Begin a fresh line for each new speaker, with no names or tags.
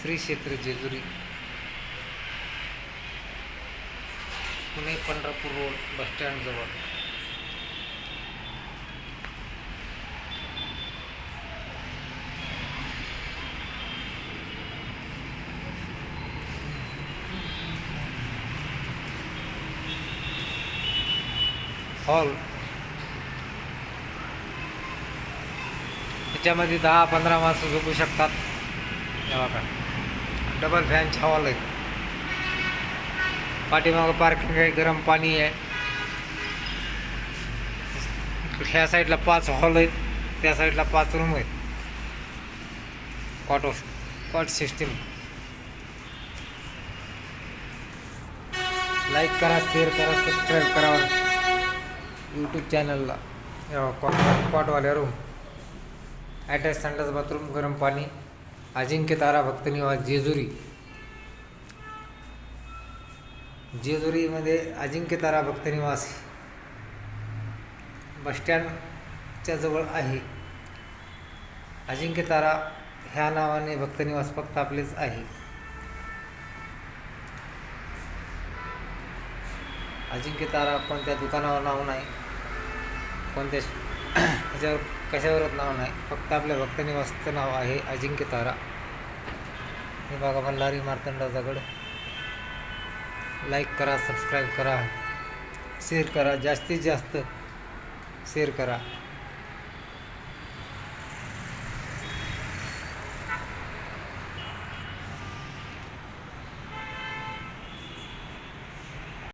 श्री क्षेत्र Jejuri, Pune Pandharpur road bus stand जवळ. Hall त्याच्यामध्ये 10-15 माणसं झोपू शकतात. हे बघा, डबल फॅनचे हॉल आहेत. पाठीमागं पार्किंग आहे, गरम पाणी आहे. ह्या साईडला 5 हॉल आहेत, त्या साईडला 5 रूम आहेत. Cot system. लाईक करा, शेअर करा, सबस्क्राईब करा यूट्यूब चॅनलला. कॉटवाल्या रूम, अटॅच संडास बाथरूम, गरम पाणी. अजिंक्य तारा भक्त निवास जेजुरी. जेजुरीमध्ये अजिंक्य तारा भक्त निवास बसस्टँडच्या जवळ आहे. अजिंक्य तारा ह्या नावाने भक्तनिवास फक्त आपलेच आहे. अजिंक्य तारा कोणत्या दुकानावर नाव नाही, कोणत्या ह्याच्यावर कशावरच नाव नाही, फक्त आपल्या भक्तनिवासचं नाव आहे अजिंक्य तारा. हे बघा मल्हारी मार्तंडाचा गड. लाईक करा, सबस्क्राईब करा, शेअर करा, जास्तीत जास्त शेअर करा.